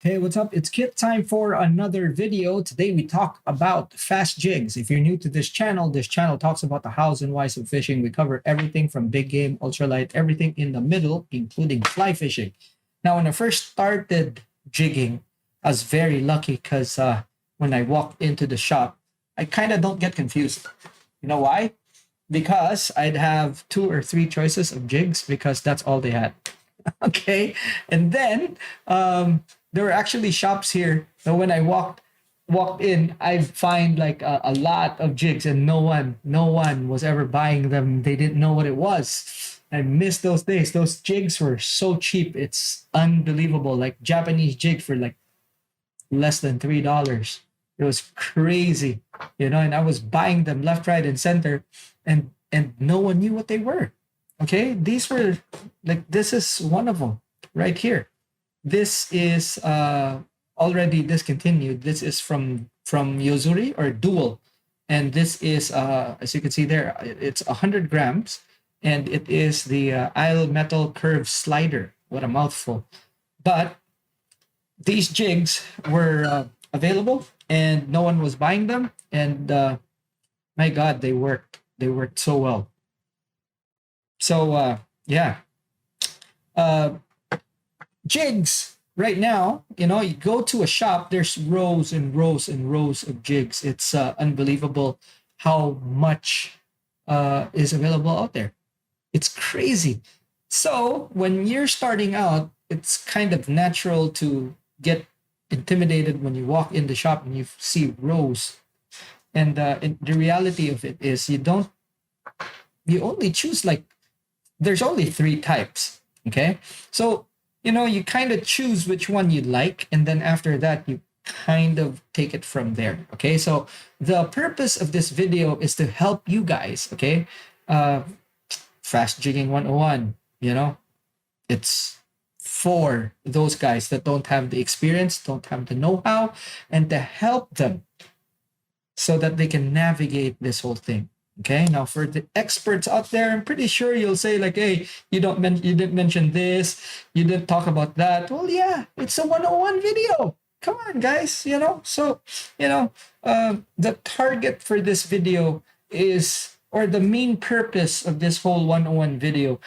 Hey, what's up? It's Kit time for another video. Today we talk about fast jigs. If you're new to this channel talks about the hows and whys of fishing. We cover everything from big game, ultralight, everything in the middle, including fly fishing. Now, when I first started jigging, I was very lucky because when I walked into the shop, I kind of don't get confused. You know why? Because I'd have two or three choices of jigs because that's all they had. Okay, and then there were actually shops here. So when I walked in, I find like a lot of jigs, and no one was ever buying them. They didn't know what it was. I miss those days. Those jigs were so cheap. It's unbelievable. Like Japanese jig for like less than $3. It was crazy, and I was buying them left, right, and center, and no one knew what they were. Okay, these were like this is one of them right here. This is already discontinued. This is from Yozuri or Dual, and this is as you can see there, it's 100 grams, and it is the Isle Metal Curve Slider. What a mouthful! But these jigs were available, and no one was buying them, and my God, they worked. They worked so well. So yeah, uh, jigs right now, you go to a shop, there's rows and rows and rows of jigs. It's unbelievable how much is available out there. It's crazy. So when you're starting out, it's kind of natural to get intimidated when you walk in the shop and you see rows. And the reality of it is you only choose like there's only three types. Okay. So, you kind of choose which one you like. And then after that, you kind of take it from there. Okay. So the purpose of this video is to help you guys. Okay. Uh, Fast Jigging 101, it's for those guys that don't have the experience, don't have the know-how, and to help them so that they can navigate this whole thing. Okay, now for the experts out there, I'm pretty sure you'll say like, "Hey, you didn't mention this, you didn't talk about that." Well, yeah, it's a 101 video. Come on, guys, So, the target for this video is, or the main purpose of this whole 101 videos,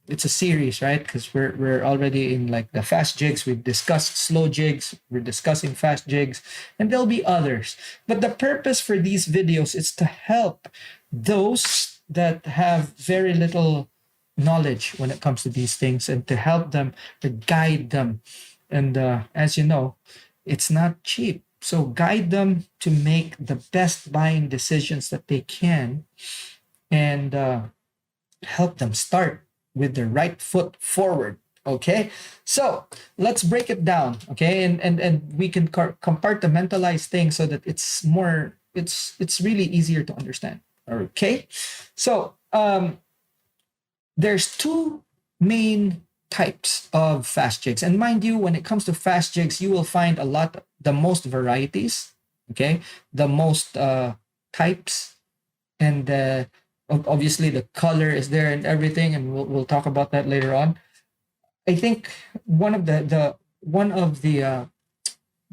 it's a series, right? Because we're already in like the fast jigs. We've discussed slow jigs, we're discussing fast jigs, and there'll be others. But the purpose for these videos is to help those that have very little knowledge when it comes to these things, and to help them, to guide them. And as you know, it's not cheap. So guide them to make the best buying decisions that they can, and help them start with the right foot forward. Okay, so let's break it down. Okay, and we can compartmentalize things so that it's really easier to understand. Okay, so there's two main types of fast jigs, and mind you, when it comes to fast jigs, you will find the most varieties. Okay, the most types, and obviously the color is there and everything, and we'll talk about that later on. I think one of the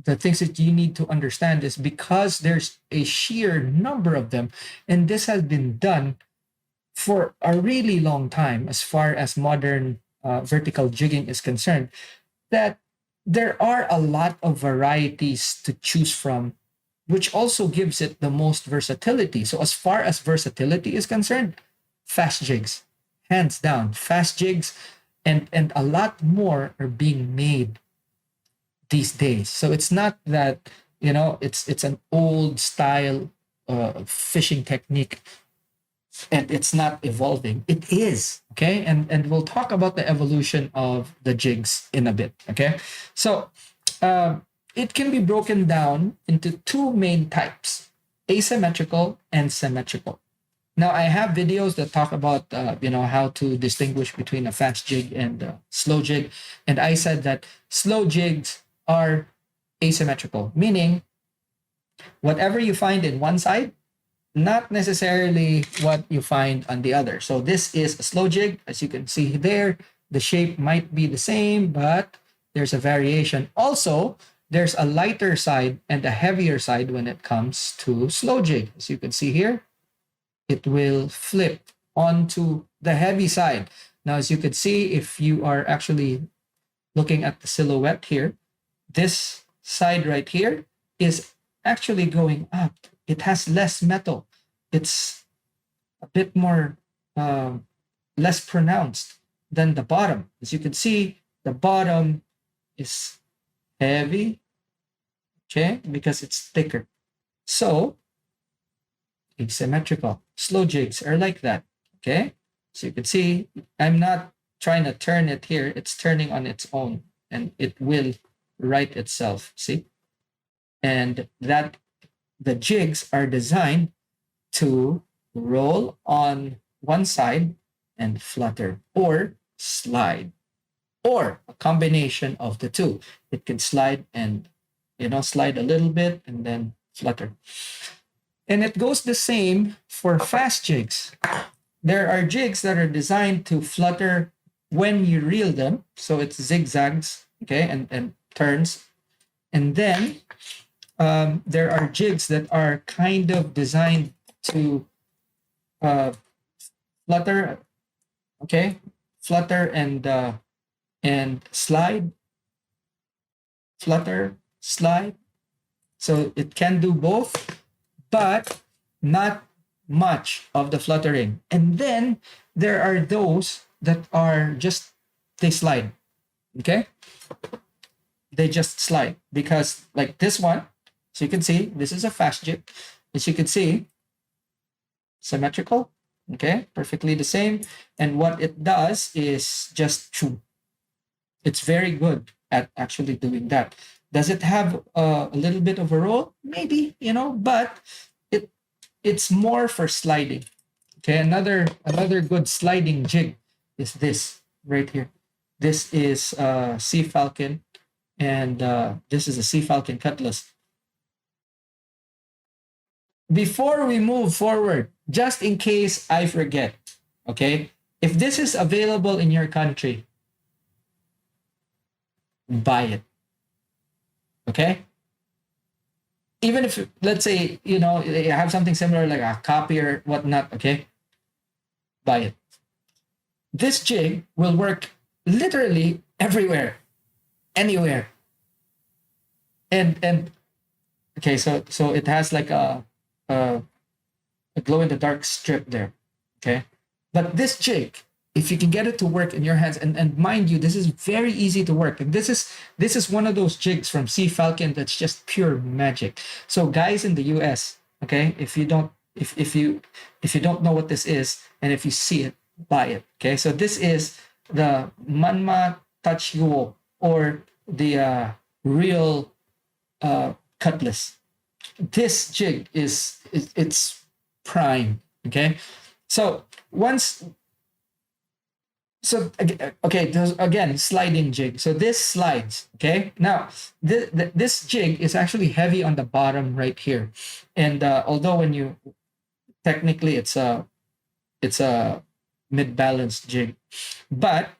things that you need to understand is, because there's a sheer number of them, and this has been done for a really long time as far as modern vertical jigging is concerned, that there are a lot of varieties to choose from, which also gives it the most versatility. So as far as versatility is concerned, fast jigs, hands down, fast jigs, and a lot more are being made these days. So it's not that it's an old style fishing technique, and it's not evolving. It is. Okay, and we'll talk about the evolution of the jigs in a bit. Okay, so. It can be broken down into two main types: asymmetrical and symmetrical. Now, I have videos that talk about how to distinguish between a fast jig and a slow jig, and I said that slow jigs are asymmetrical, meaning whatever you find in one side, not necessarily what you find on the other. So this is a slow jig. As you can see there, the shape might be the same, but there's a variation. Also, there's a lighter side and a heavier side when it comes to slow jig. As you can see here, it will flip onto the heavy side. Now, as you can see, if you are actually looking at the silhouette here, this side right here is actually going up. It has less metal. It's a bit more less pronounced than the bottom. As you can see, the bottom is heavy, okay, because it's thicker. So asymmetrical. Slow jigs are like that, okay? So you can see, I'm not trying to turn it here. It's turning on its own, and it will right itself, see? And that the jigs are designed to roll on one side and flutter or slide, or a combination of the two. It can slide and, slide a little bit and then flutter. And it goes the same for fast jigs. There are jigs that are designed to flutter when you reel them. So it zigzags, okay, and turns. And then there are jigs that are kind of designed to flutter, okay, flutter and slide, flutter, slide. So it can do both, but not much of the fluttering. And then there are those that are just, they slide, okay? They just slide because like this one, so you can see, this is a fast jig. As you can see, symmetrical, okay? Perfectly the same. And what it does is just chew. It's very good at actually doing that. Does it have a little bit of a roll? Maybe, but it's more for sliding. Okay, another good sliding jig is this right here. This is Sea Falcon, and this is a Sea Falcon cutlass. Before we move forward, just in case I forget, okay, if this is available in your country, buy it. Okay? Even if, let's say, you have something similar like a copy or whatnot, okay? Buy it. This jig will work literally everywhere, anywhere. And okay, so it has like a glow in the dark strip there, okay? But this jig, if you can get it to work in your hands, and mind you, this is very easy to work. And this is one of those jigs from Sea Falcon that's just pure magic. So guys in the US, okay, if you don't know what this is, and if you see it, buy it. Okay, so this is the Manma Touch Yuo, or the real cutlass. This jig it's prime. Okay, so okay, again, sliding jig. So this slides, okay? Now, this jig is actually heavy on the bottom right here. And although when you, technically it's a mid-balanced jig, but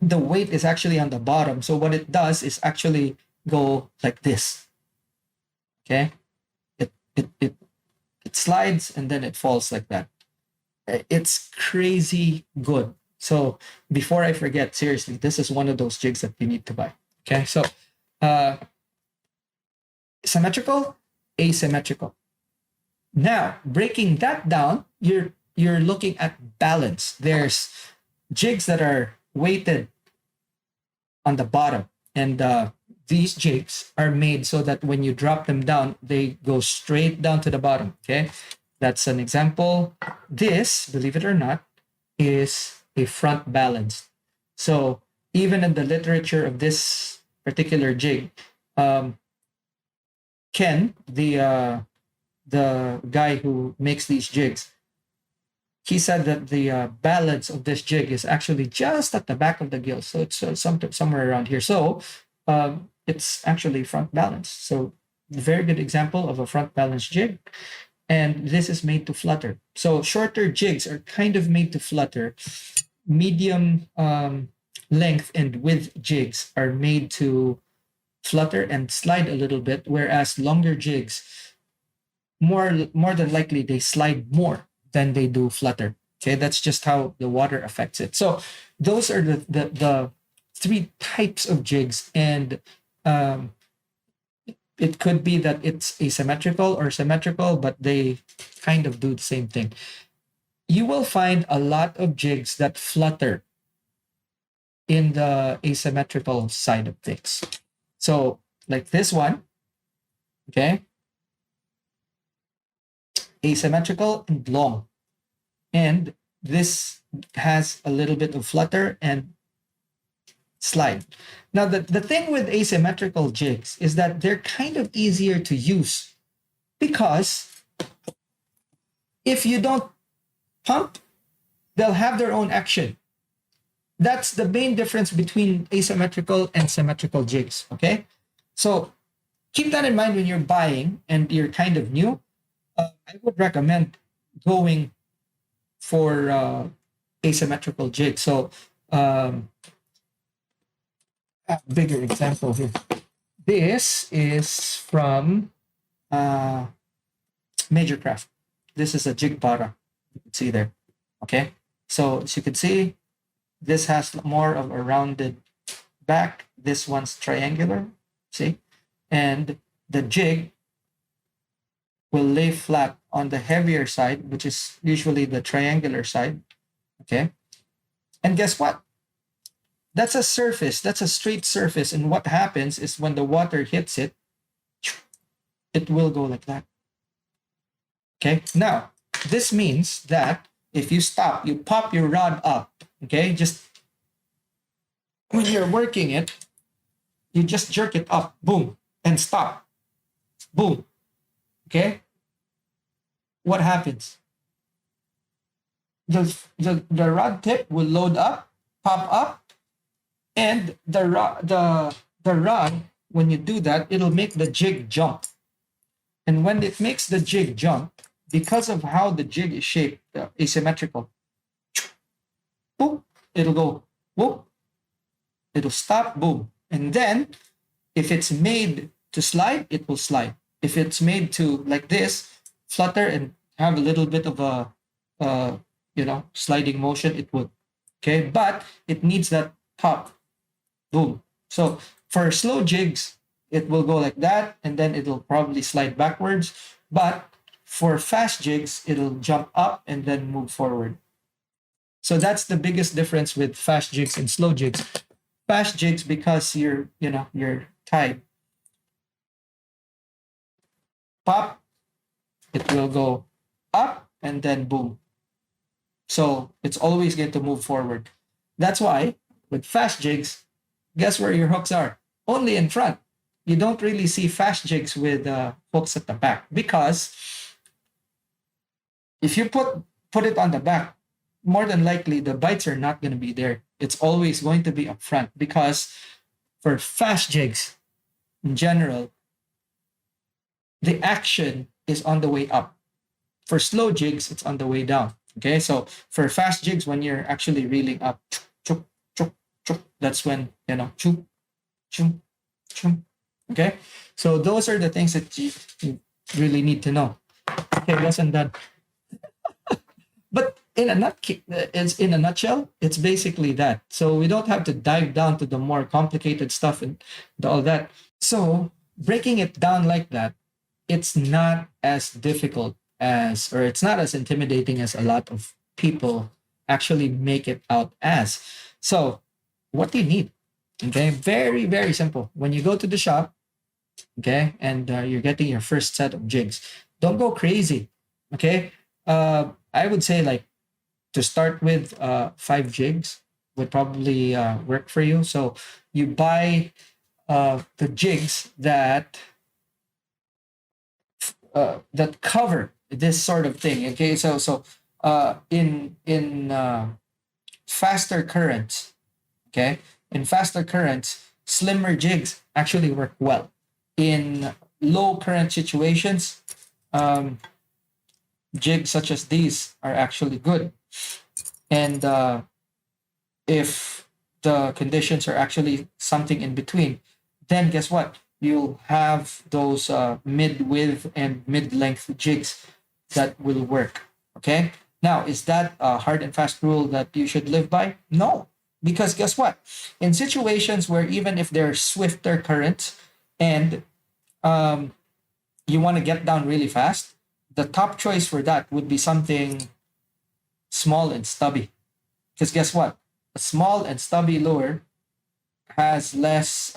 the weight is actually on the bottom. So what it does is actually go like this, okay? It slides and then it falls like that. It's crazy good. So before I forget, seriously, this is one of those jigs that you need to buy. Okay, so symmetrical, asymmetrical. Now, breaking that down, you're looking at balance. There's jigs that are weighted on the bottom, and these jigs are made so that when you drop them down, they go straight down to the bottom. Okay, that's an example. This, believe it or not, is a front balance. So even in the literature of this particular jig, Ken, the guy who makes these jigs, he said that the balance of this jig is actually just at the back of the gill. So it's somewhere around here. So it's actually front balance. So very good example of a front balance jig. And this is made to flutter. So shorter jigs are kind of made to flutter. Medium length and width jigs are made to flutter and slide a little bit, whereas longer jigs, more than likely, they slide more than they do flutter. Okay, that's just how the water affects it. So those are the three types of jigs, and um, it could be that it's asymmetrical or symmetrical, but they kind of do the same thing. You will find a lot of jigs that flutter in the asymmetrical side of things. So like this one, okay, asymmetrical and long. And this has a little bit of flutter and slide. Now, the thing with asymmetrical jigs is that they're kind of easier to use because if you don't pump, they'll have their own action. That's the main difference between asymmetrical and symmetrical jigs, okay? So keep that in mind when you're buying and you're kind of new. I would recommend going for asymmetrical jigs. So a bigger example here. This is from Major Craft. This is a jig para. You can see there. Okay. So as you can see, this has more of a rounded back. This one's triangular. See? And the jig will lay flat on the heavier side, which is usually the triangular side. Okay. And guess what? That's a surface. That's a straight surface. And what happens is when the water hits it, it will go like that. Okay. Now, this means that if you stop, you pop your rod up. Okay. Just when you're working it, you just jerk it up. Boom. And stop. Boom. Okay. What happens? The rod tip will load up, pop up, and the rod, when you do that, it'll make the jig jump. And when it makes the jig jump, because of how the jig is shaped, asymmetrical, boom, it'll go, boom, it'll stop, boom. And then if it's made to slide, it will slide. If it's made to like this, flutter and have a little bit of a sliding motion, it would. Okay, but it needs that pop, boom. So for slow jigs, it will go like that, and then it'll probably slide backwards. But for fast jigs, it'll jump up and then move forward. So that's the biggest difference with fast jigs and slow jigs. Fast jigs, because you're tied, pop, it will go up and then boom. So it's always going to move forward. That's why with fast jigs, guess where your hooks are? Only in front. You don't really see fast jigs with hooks at the back, because if you put it on the back, more than likely the bites are not going to be there. It's always going to be up front, because for fast jigs in general, the action is on the way up. For slow jigs, it's on the way down. Okay, so for fast jigs, when you're actually reeling up, chuk, chuk, chuk, that's when, chuk, chuk, chuk. Okay, so those are the things that you really need to know. Okay, lesson done. But in a nutshell, it's basically that. So we don't have to dive down to the more complicated stuff and all that. So breaking it down like that, it's not as difficult or it's not as intimidating as a lot of people actually make it out as. So what do you need? Okay, very, very simple. When you go to the shop, okay, and you're getting your first set of jigs, don't go crazy. Okay, I would say, like, to start with, 5 jigs would probably work for you. So you buy the jigs that cover this sort of thing. Okay, so in faster currents, okay, in faster currents, slimmer jigs actually work well. In low current situations, jigs such as these are actually good. And if the conditions are actually something in between, then guess what? You'll have those mid-width and mid-length jigs that will work. Okay. Now, is that a hard and fast rule that you should live by? No, because guess what? In situations where even if there are swifter currents and um, you want to get down really fast, the top choice for that would be something small and stubby. Because guess what? A small and stubby lure has less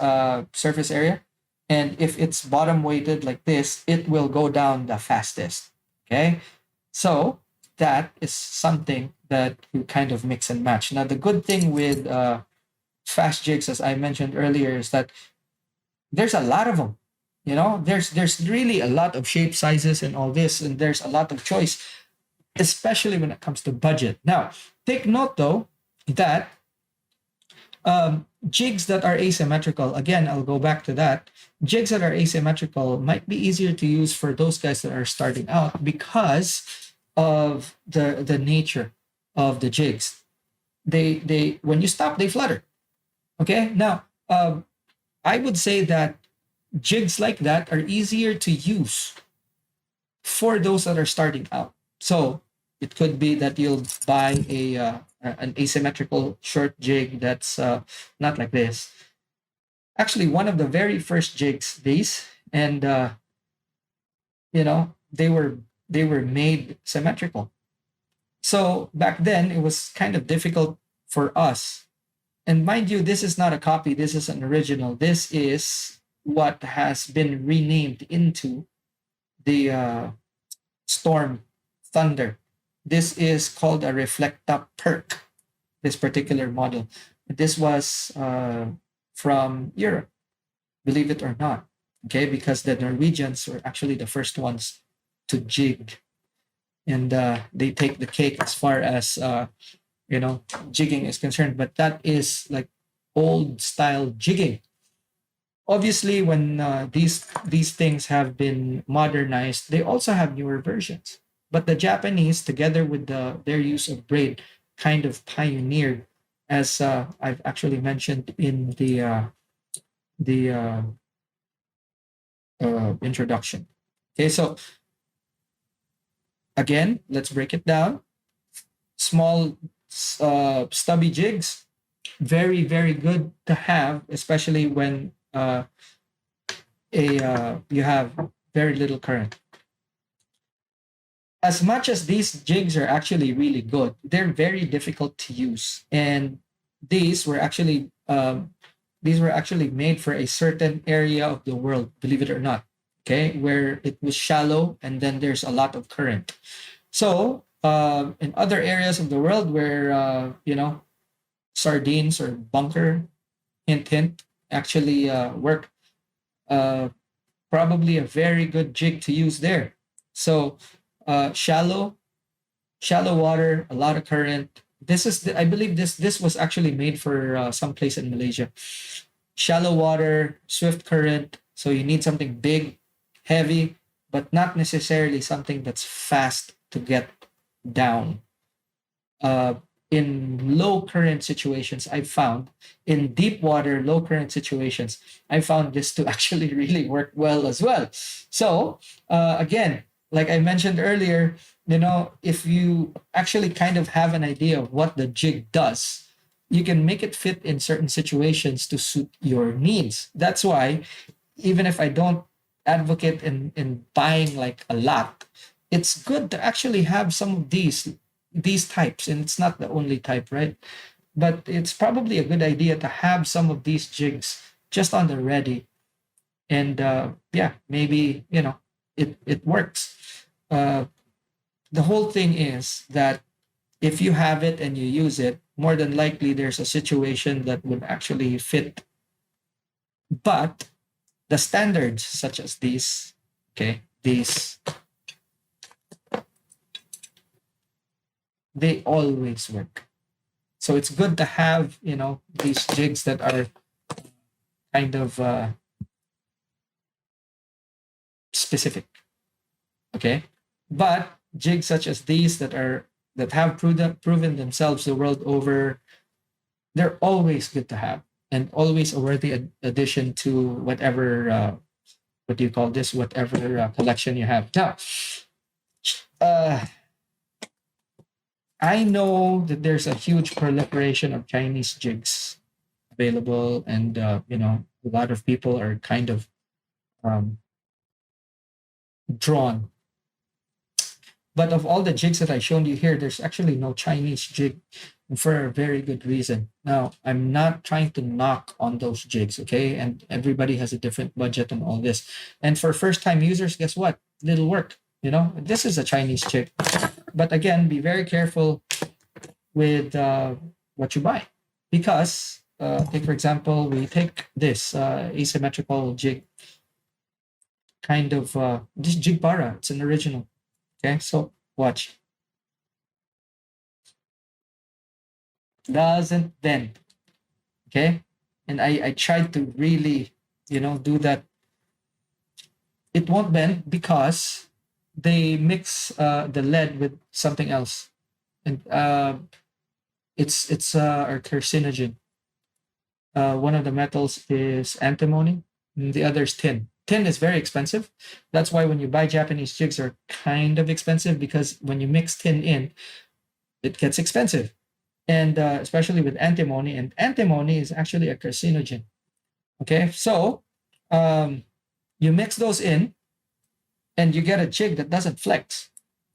surface area. And if it's bottom weighted like this, it will go down the fastest. Okay. So that is something that you kind of mix and match. Now, the good thing with fast jigs, as I mentioned earlier, is that there's a lot of them. You know, there's really a lot of shape sizes and all this, and there's a lot of choice, especially when it comes to budget. Now, take note though that jigs that are asymmetrical, again, I'll go back to that. Jigs that are asymmetrical might be easier to use for those guys that are starting out because of the nature of the jigs. They when you stop, they flutter. Okay. Now, I would say that jigs like that are easier to use for those that are starting out. So it could be that you'll buy an asymmetrical short jig that's not like this. Actually, one of the very first jigs, these, and you know, they were made symmetrical. So back then, it was kind of difficult for us. And mind you, this is not a copy. This is an original. This is what has been renamed into the Storm Thunder. This is called a Reflecta Perk, this particular model. This was from Europe, believe it or not. Okay, because the Norwegians were actually the first ones to jig. And they take the cake as far as, jigging is concerned. But that is like old style jigging. Obviously, when these things have been modernized, they also have newer versions. But the Japanese, together with their use of braid, kind of pioneered, as I've actually mentioned in the introduction. Okay, so again, let's break it down. Small, stubby jigs, very very good to have, especially when you have very little current. As much as these jigs are actually really good, they're very difficult to use, and these were actually made for a certain area of the world, believe it or not. Okay, where it was shallow and then there's a lot of current. So in other areas of the world where sardines or bunker, hint hint, actually work, uh, probably a very good jig to use there. So shallow water, a lot of current. I believe this was actually made for some place in Malaysia. Shallow water, swift current. So you need something big, heavy, but not necessarily something that's fast to get down. In low current situations, I've found in deep water, low current situations, I found this to actually really work well as well. So again, like I mentioned earlier, if you actually kind of have an idea of what the jig does, you can make it fit in certain situations to suit your needs. That's why, even if I don't advocate in buying like a lot, it's good to actually have some of these types, and it's not the only type, right? But it's probably a good idea to have some of these jigs just on the ready, and maybe it works. The whole thing is that if you have it and you use it, more than likely there's a situation that would actually fit. But the standards, such as these, okay, they always work. So it's good to have these jigs that are kind of specific. Okay, but jigs such as these that have proven themselves the world over, they're always good to have and always a worthy addition to whatever what do you call this, whatever collection you have. Now uh, I know that there's a huge proliferation of Chinese jigs available, and a lot of people are kind of um, drawn. But of all the jigs that I shown you here, there's actually no Chinese jig, for a very good reason. Now, I'm not trying to knock on those jigs, okay? And everybody has a different budget and all this. And for first-time users, guess what? Little work. This is a Chinese jig. But again, be very careful with what you buy, because take for example, we take this asymmetrical jig, kind of this jig bara. It's an original. Okay, so watch. Doesn't bend. Okay, and I tried to really do that. It won't bend because they mix the lead with something else, and it's a carcinogen. One of the metals is antimony, and the other is tin. Tin is very expensive. That's why when you buy Japanese jigs, are kind of expensive, because when you mix tin in, it gets expensive. And especially with antimony, and antimony is actually a carcinogen. Okay, so you mix those in, and you get a jig that doesn't flex.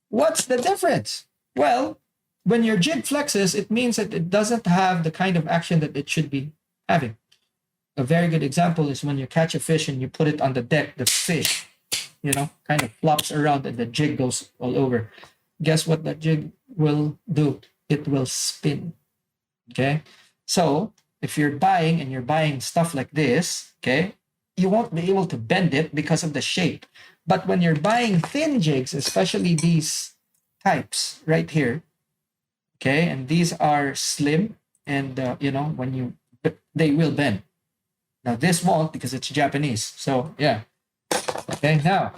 What's the difference? Well, when your jig flexes, it means that it doesn't have the kind of action that it should be having. A very good example is when you catch a fish and you put it on the deck, the fish, kind of flops around and the jig goes all over. Guess what that jig will do? It will spin. Okay. So if you're buying stuff like this, okay, you won't be able to bend it because of the shape. But when you're buying thin jigs, especially these types right here, okay, and these are slim, and they will bend. Now this won't, because it's Japanese. So yeah. Okay, now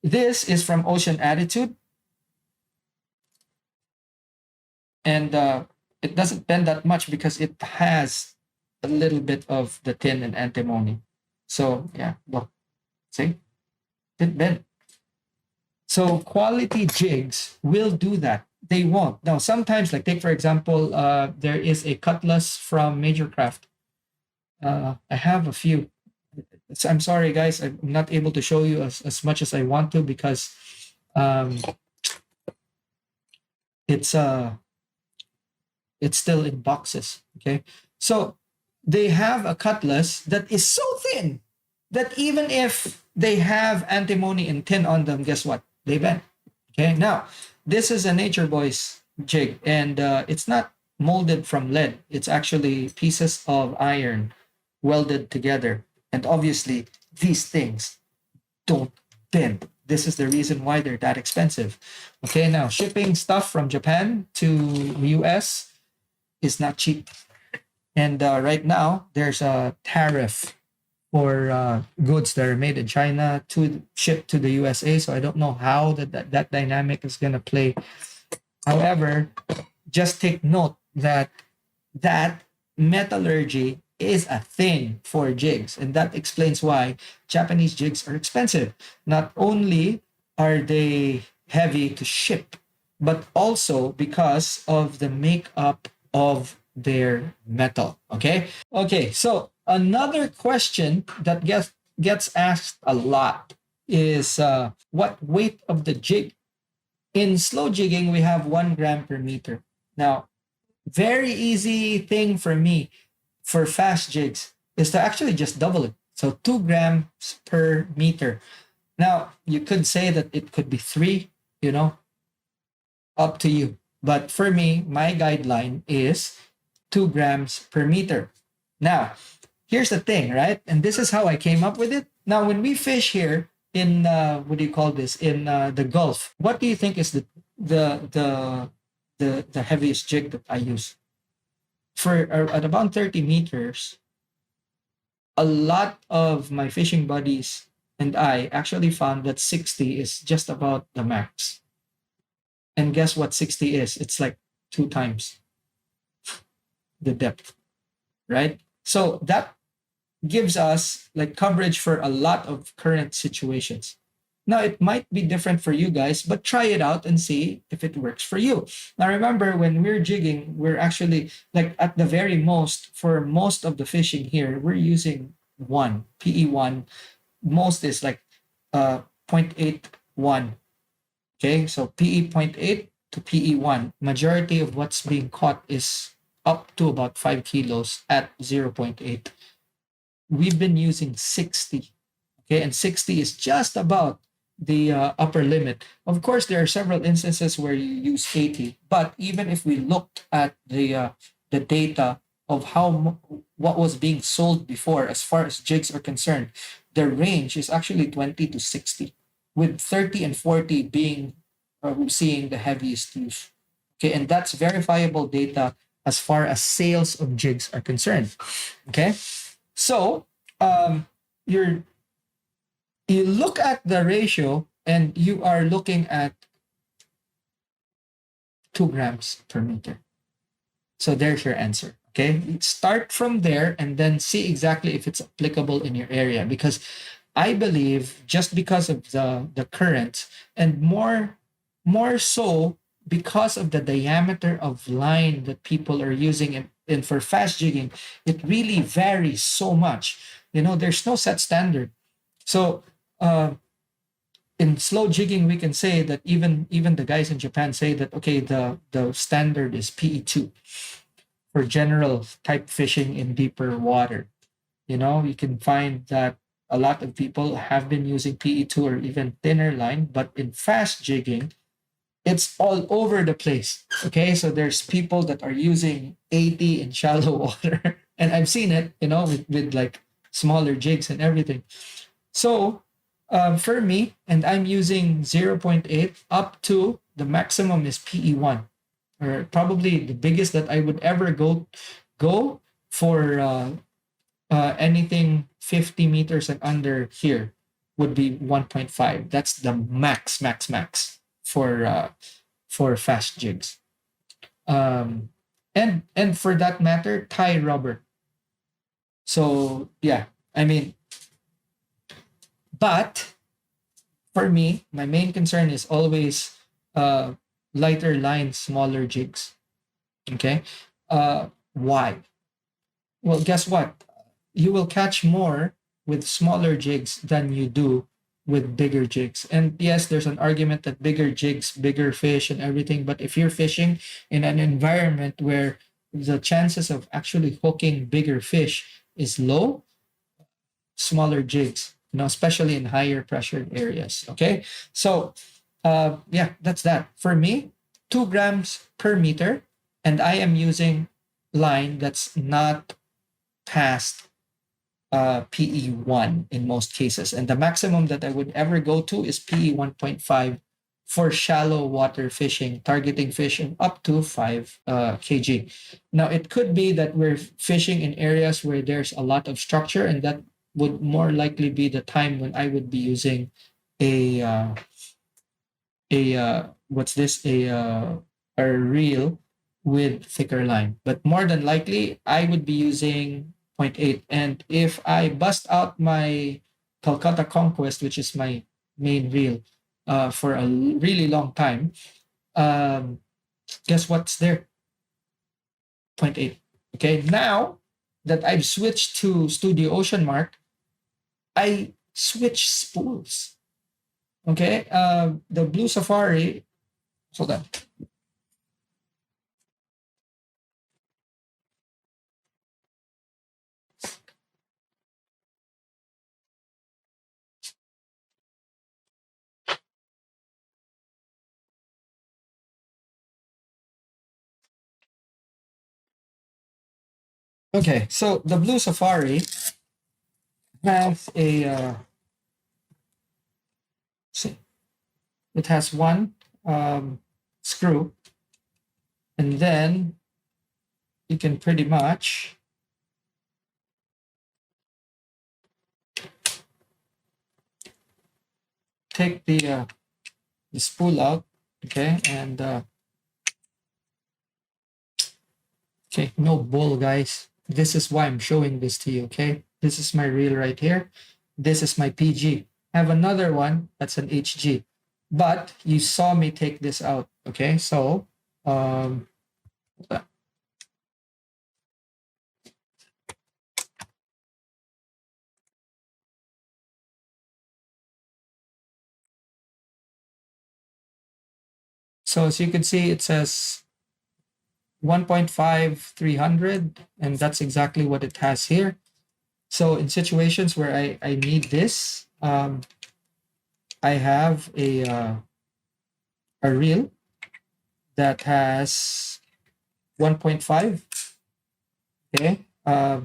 this is from Ocean Attitude, and it doesn't bend that much because it has a little bit of the tin and antimony. So yeah, look, see, it bent. So quality jigs will do that. They won't. Now sometimes, like take for example, there is a cutlass from Major Craft. I have a few. I'm sorry, guys. I'm not able to show you as much as I want to, because it's still in boxes. Okay, so they have a cutlass that is so thin that even if they have antimony and tin on them, guess what? They bend. Okay, now this is a Nature Boys jig, and it's not molded from lead. It's actually pieces of iron welded together. And obviously, these things don't bend. This is the reason why they're that expensive. Okay, now shipping stuff from Japan to US is not cheap. And right now, there's a tariff for goods that are made in China to ship to the USA. So I don't know how that dynamic is going to play. However, just take note that metallurgy is a thing for jigs, and that explains why Japanese jigs are expensive. Not only are they heavy to ship, but also because of the makeup of their metal. Okay, so another question that gets asked a lot is what weight of the jig. In slow jigging, we have 1 gram per meter. Now, very easy thing for me for fast jigs is to actually just double it. So 2 grams per meter. Now, you could say that it could be 3, up to you. But for me, my guideline is 2 grams per meter. Now, here's the thing, right? And this is how I came up with it. Now, when we fish here in what do you call this? In the Gulf, what do you think is the heaviest jig that I use? For at about 30 meters, a lot of my fishing buddies and I actually found that 60 is just about the max. And guess what 60 is? It's like 2 times. the depth, right? So that gives us like coverage for a lot of current situations. Now, it might be different for you guys, but try it out and see if it works for you. Now, remember, when we're jigging, we're actually like at the very most, for most of the fishing here, we're using one, PE1. Most is like 0.81. Okay, so PE 0.8 to PE1. Majority of what's being caught is up to about 5 kilos at 0.8. We've been using 60. Okay, and 60 is just about the upper limit. Of course, there are several instances where you use 80, but even if we looked at the data of what was being sold before as far as jigs are concerned, the range is actually 20 to 60, with 30 and 40 being seeing the heaviest use. Okay, and that's verifiable data as far as sales of jigs are concerned. Okay, so you're you look at the ratio and you are looking at 2 grams per meter. So there's your answer. Okay. Start from there and then see exactly if it's applicable in your area. Because I believe just because of the current and more so because of the diameter of line that people are using in for fast jigging, it really varies so much. There's no set standard. So in slow jigging, we can say that even the guys in Japan say that okay, the standard is PE2 for general type fishing in deeper water. You can find that a lot of people have been using PE2 or even thinner line, but in fast jigging, it's all over the place. Okay, so there's people that are using 80 in shallow water, and I've seen it, with like smaller jigs and everything. So for me, and I'm using 0.8 up to the maximum is PE1, or probably the biggest that I would ever go for anything 50 meters and under here would be 1.5. That's the max for fast jigs. And for that matter, tie rubber. So yeah, I mean, but for me, my main concern is always lighter line, smaller jigs. Okay. Why? Well, guess what? You will catch more with smaller jigs than you do with bigger jigs. And yes, there's an argument that bigger jigs, bigger fish and everything. But if you're fishing in an environment where the chances of actually hooking bigger fish is low, smaller jigs, especially in higher pressure areas. Okay. So yeah, that's that. For me, 2 grams per meter. And I am using line that's not past PE1 in most cases. And the maximum that I would ever go to is PE 1.5 for shallow water fishing, targeting fishing up to 5 kg. Now, it could be that we're fishing in areas where there's a lot of structure, and that would more likely be the time when I would be using a what's this, a reel with thicker line. But more than likely, I would be using 0.8. And if I bust out my Calcutta Conquest, which is my main reel, for a really long time, guess what's there? 0.8. Okay, now that I've switched to Studio Ocean Mark, I switch spools. Okay, the Blue Safari, hold on. Okay, so the Blue Safari has it has one screw, and then you can pretty much take the spool out, okay, and Okay, no bull, guys. This is why I'm showing this to you, okay? This is my reel right here. This is my PG. I have another one that's an HG. But you saw me take this out, okay? So, um, so as you can see, it says 1.5 300, and that's exactly what it has here. So in situations where I need this, I have a reel that has 1.5. Okay, I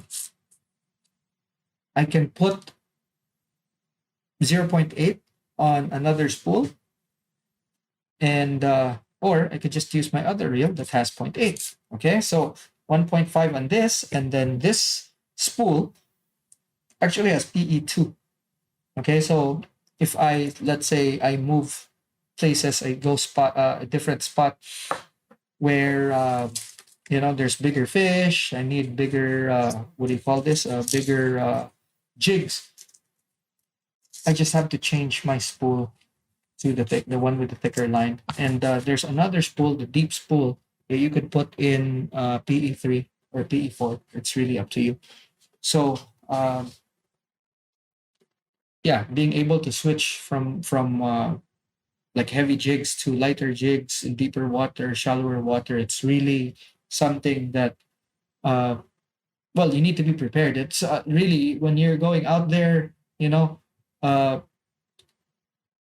can put 0.8 on another spool, and or I could just use my other reel that has 0.8. Okay, so 1.5 on this, and then this spool actually has PE2. Okay, so if I, let's say I move places, I go spot a different spot where there's bigger fish, I need bigger what do you call this, bigger jigs, I just have to change my spool to the one with the thicker line. And there's another spool, the deep spool, that you could put in PE3 or PE4. It's really up to you. So yeah, being able to switch from like heavy jigs to lighter jigs in deeper water, shallower water, it's really something that uh, well, you need to be prepared. It's really, when you're going out there, uh,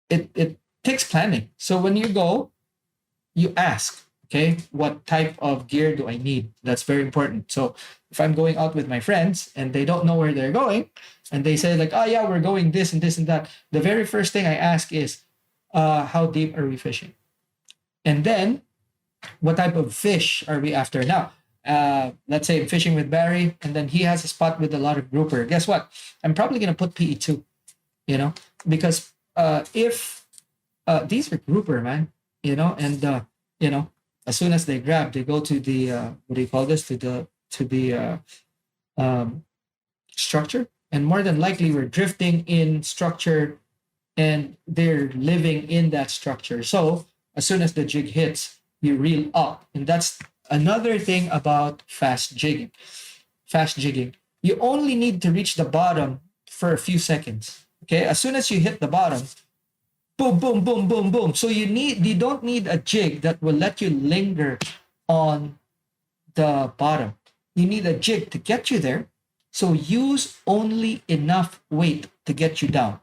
it takes planning. So when you go, you ask, okay, what type of gear do I need? That's very important. So if I'm going out with my friends and they don't know where they're going, and they say like, oh yeah, we're going this and this and that, the very first thing I ask is, how deep are we fishing? And then what type of fish are we after now? Let's say I'm fishing with Barry, and then he has a spot with a lot of grouper. Guess what? I'm probably gonna put PE2, because if these are grouper, man, and as soon as they grab, they go to the what do you call this? To the um, structure, and more than likely we're drifting in structure, and they're living in that structure. So as soon as the jig hits, you reel up, and that's another thing about fast jigging. Fast jigging, you only need to reach the bottom for a few seconds. Okay, as soon as you hit the bottom, boom, boom, boom, boom, boom. So you don't need a jig that will let you linger on the bottom. You need a jig to get you there. So use only enough weight to get you down.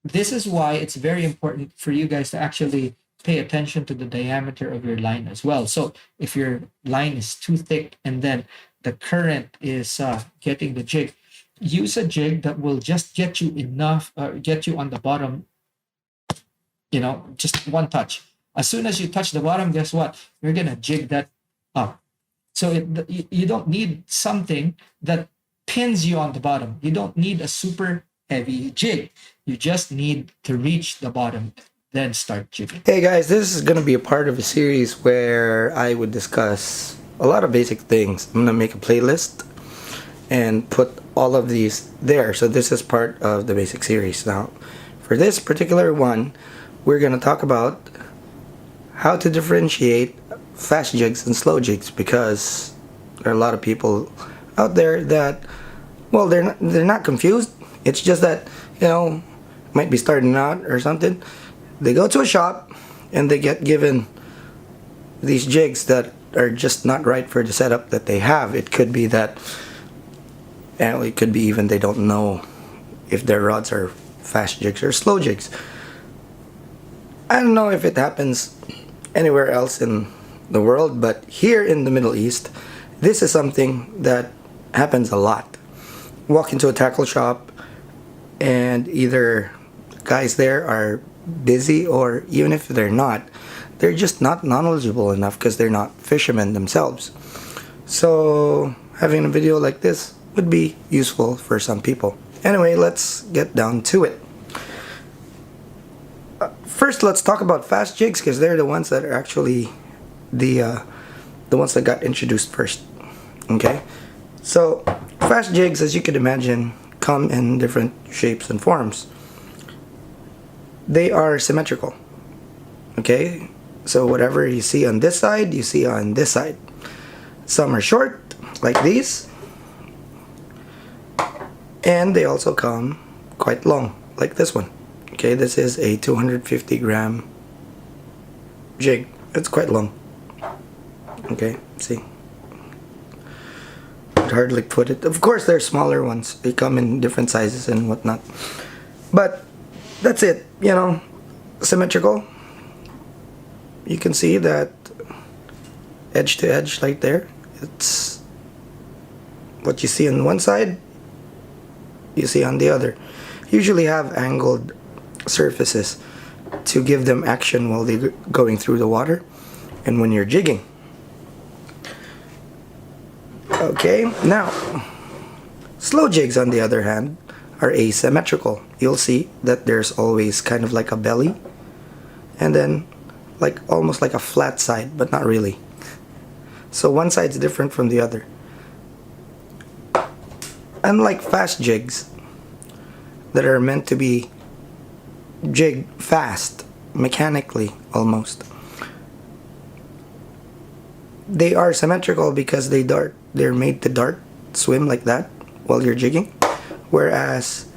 This is why it's very important for you guys to actually pay attention to the diameter of your line as well. So if your line is too thick and then the current is getting the jig, use a jig that will just get you enough, get you on the bottom, just one touch. As soon as you touch the bottom, guess what? You're going to jig that up. So you don't need something that pins you on the bottom. You don't need a super heavy jig. You just need to reach the bottom, then start jigging. Hey guys, this is going to be a part of a series where I would discuss a lot of basic things. I'm going to make a playlist and put all of these there. So this is part of the basic series. Now, for this particular one, we're going to talk about how to differentiate fast jigs and slow jigs, because there are a lot of people out there that, well, they're not confused. It's just that, might be starting out or something. They go to a shop and they get given these jigs that are just not right for the setup that they have. It could be that, and it could be even they don't know if their rods are fast jigs or slow jigs. I don't know if it happens anywhere else in the world, but here in the Middle East, this is something that happens a lot. Walk into a tackle shop and either guys there are busy, or even if they're not, they're just not knowledgeable enough because they're not fishermen themselves. So having a video like this would be useful for some people. Anyway, let's get down to it. First, let's talk about fast jigs, because they're the ones that are actually the ones that got introduced first. Okay, so fast jigs, as you could imagine, come in different shapes and forms. They are symmetrical. Okay, so whatever you see on this side, you see on this side. Some are short, like these, and they also come quite long, like this one. Okay, this is a 250-gram jig. It's quite long. Okay, see, I'd hardly put it. Of course, there's smaller ones. They come in different sizes and whatnot. But that's it, you know, symmetrical. You can see that edge to edge right there. It's what you see on one side, you see on the other. Usually have angled surfaces to give them action while they're going through the water and when you're jigging. Okay, now slow jigs on the other hand are asymmetrical. You'll see that there's always kind of like a belly and then like almost like a flat side, but not really. So one side's different from the other. Unlike fast jigs that are meant to be jig fast, mechanically almost, they are symmetrical because they're made to dart, swim like that while you're jigging. Whereas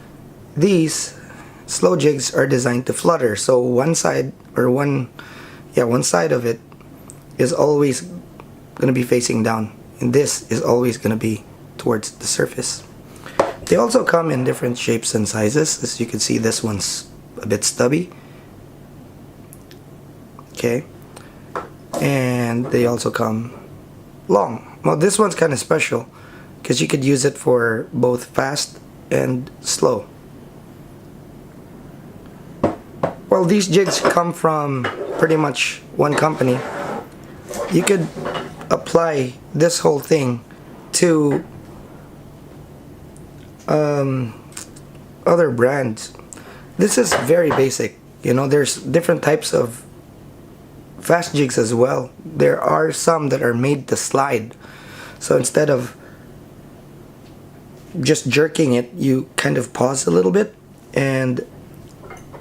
these slow jigs are designed to flutter. So one side or one side of it is always going to be facing down, and this is always going to be towards the surface. They also come in different shapes and sizes. As you can see, this one's a bit stubby. Okay, and they also come long. Well, this one's kind of special because you could use it for both fast and slow. Well, these jigs come from pretty much one company. You could apply this whole thing to other brands. This is very basic. You know, there's different types of fast jigs as well. There are some that are made to slide. So instead of just jerking it, you kind of pause a little bit, and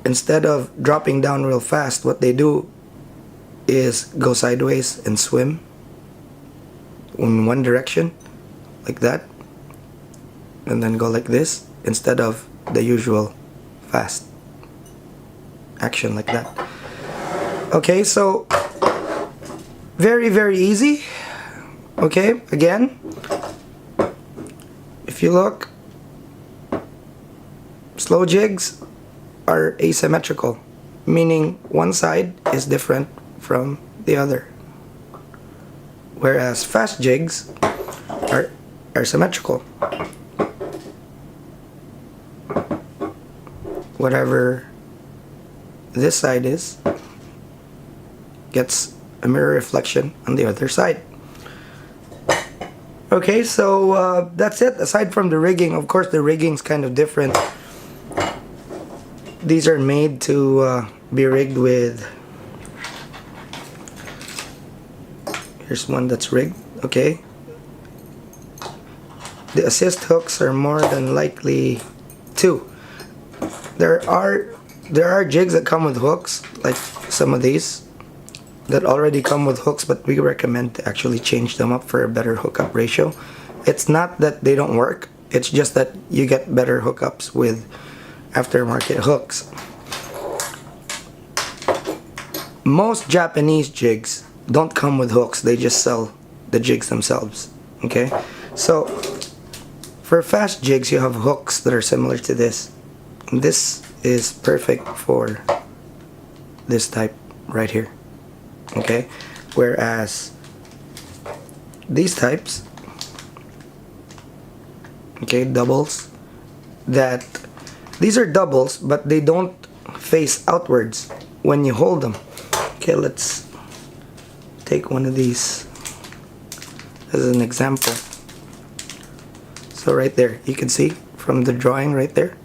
instead of dropping down real fast, what they do is go sideways and swim in one direction like that, and then go like this instead of the usual fast action like that. Okay, so very, very easy. Okay, again, if you look, slow jigs are asymmetrical, meaning one side is different from the other, whereas fast jigs are symmetrical. Whatever this side is gets a mirror reflection on the other side. Okay, so that's it. Aside from the rigging, of course the rigging's kind of different. These are made to be rigged with, here's one that's rigged. Okay, the assist hooks are more than likely two. There are jigs that come with hooks, like some of these that already come with hooks, but we recommend to actually change them up for a better hookup ratio. It's not that they don't work, it's just that you get better hookups with aftermarket hooks. Most Japanese jigs don't come with hooks, they just sell the jigs themselves. Okay, so for fast jigs you have hooks that are similar to this. This is perfect for this type right here. Okay, whereas these types, okay, doubles, that these are doubles but they don't face outwards when you hold them. Okay, let's take one of these as an example. So right there, you can see from the drawing right there.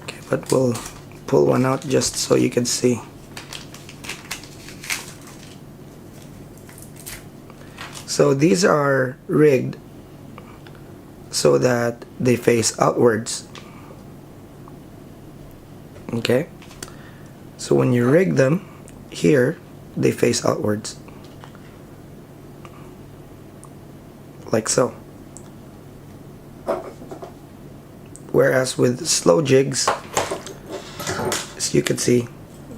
Okay, but we'll pull one out just so you can see. So these are rigged so that they face outwards. Okay, so when you rig them here, they face outwards, like so. Whereas with slow jigs, as you can see,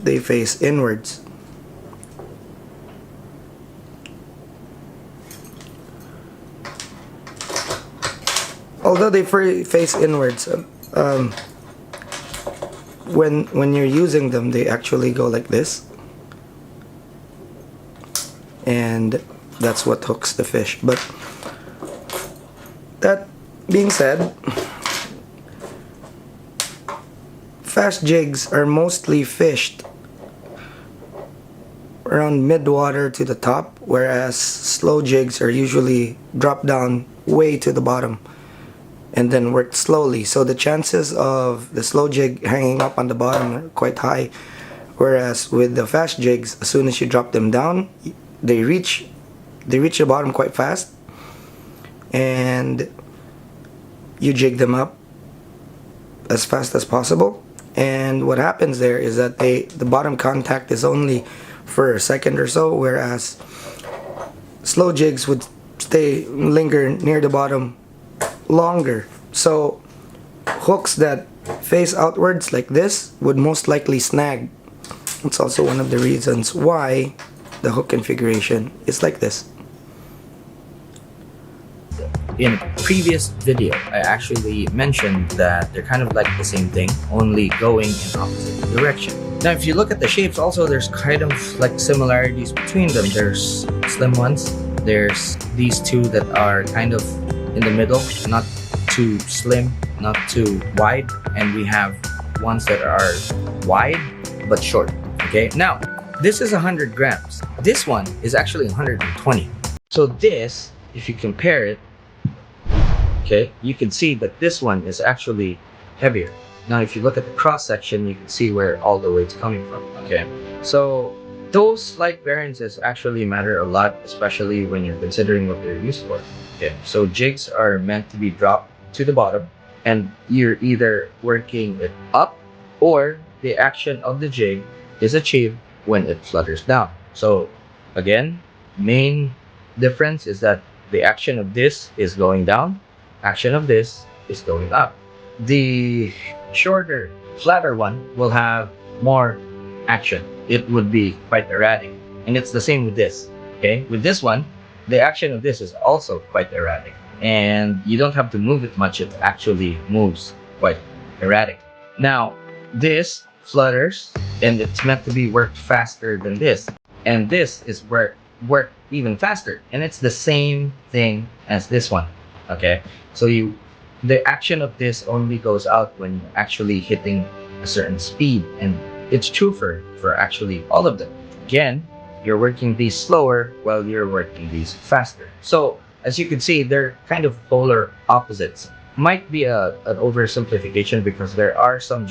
they face inwards. Although they face inwards, when you're using them, they actually go like this, and that's what hooks the fish. But that being said, fast jigs are mostly fished around mid-water to the top, whereas slow jigs are usually dropped down way to the bottom and then worked slowly. So the chances of the slow jig hanging up on the bottom are quite high, whereas with the fast jigs, as soon as you drop them down, they reach the bottom quite fast, and you jig them up as fast as possible. And what happens there is that the bottom contact is only for a second or so, whereas slow jigs would linger near the bottom longer. So hooks that face outwards like this would most likely snag. It's also one of the reasons why the hook configuration is like this. In a previous video, I actually mentioned that they're kind of like the same thing, only going in opposite direction. Now, if you look at the shapes also, there's kind of like similarities between them. There's slim ones, there's these two that are kind of in the middle, not too slim, not too wide, and we have ones that are wide but short. Okay, now this is 100 grams. This one is actually 120. So this, if you compare it, okay, you can see that this one is actually heavier. Now, if you look at the cross section, you can see where all the weight's coming from. Okay, so those slight variances actually matter a lot, especially when you're considering what they're used for. Okay, so jigs are meant to be dropped to the bottom, and you're either working it up, or the action of the jig is achieved when it flutters down. So again, main difference is that the action of this is going down, action of this is going up. The shorter, flatter one will have more action. It would be quite erratic, and it's the same with this. Okay, with this one, the action of this is also quite erratic, and you don't have to move it much. It actually moves quite erratic. Now, this flutters, and it's meant to be worked faster than this, and this is work even faster, and it's the same thing as this one. Okay, so the action of this only goes out when you're actually hitting a certain speed, and it's true for actually all of them. Again, you're working these slower while you're working these faster. So as you can see, they're kind of polar opposites. Might be an oversimplification, because there are some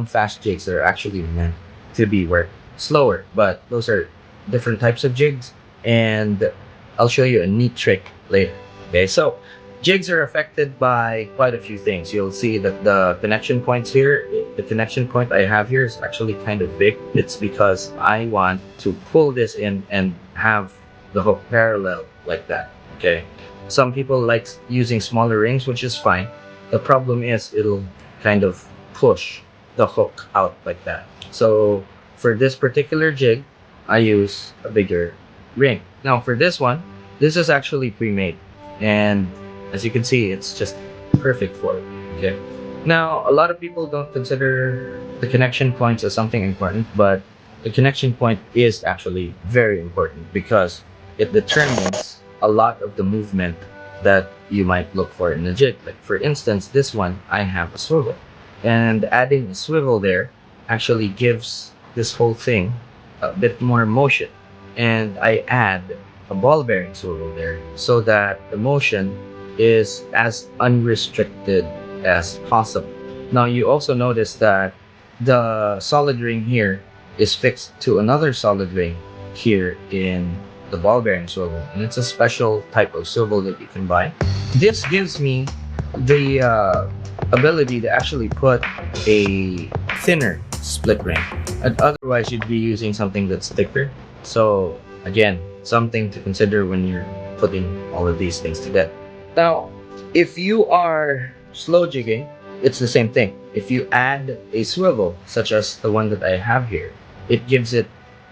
fast jigs that are actually meant to be worked slower, but those are different types of jigs, and I'll show you a neat trick later. Okay, so jigs are affected by quite a few things. You'll see that the connection points here, the connection point I have here is actually kind of big. It's because I want to pull this in and have the hook parallel like that. Okay, some people like using smaller rings, which is fine. The problem is it'll kind of push the hook out like that. So for this particular jig, I use a bigger ring. Now for this one, this is actually pre-made, and as you can see, it's just perfect for it. Okay, now a lot of people don't consider the connection points as something important, but the connection point is actually very important, because it determines a lot of the movement that you might look for in a jig. Like for instance, this one, I have a swivel, and adding a swivel there actually gives this whole thing a bit more motion, and I add a ball bearing swivel there so that the motion is as unrestricted as possible. Now you also notice that the solid ring here is fixed to another solid ring here in the ball bearing swivel, and it's a special type of swivel that you can buy. This gives me the ability to actually put a thinner split ring, and otherwise you'd be using something that's thicker. So again, something to consider when you're putting all of these things together. Now, if you are slow jigging, it's the same thing. If you add a swivel, such as the one that I have here, it gives it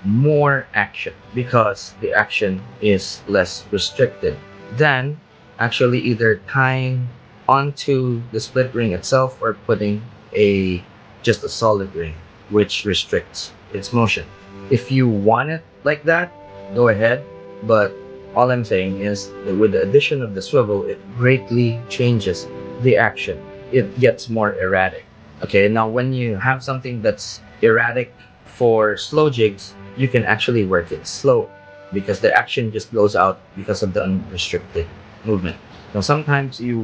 more action because the action is less restricted than actually either tying onto the split ring itself or putting a just a solid ring, which restricts its motion. If you want it like that, go ahead, but all I'm saying is that with the addition of the swivel, it greatly changes the action. It gets more erratic. Okay, now when you have something that's erratic for slow jigs, you can actually work it slow because the action just goes out because of the unrestricted movement. Now sometimes you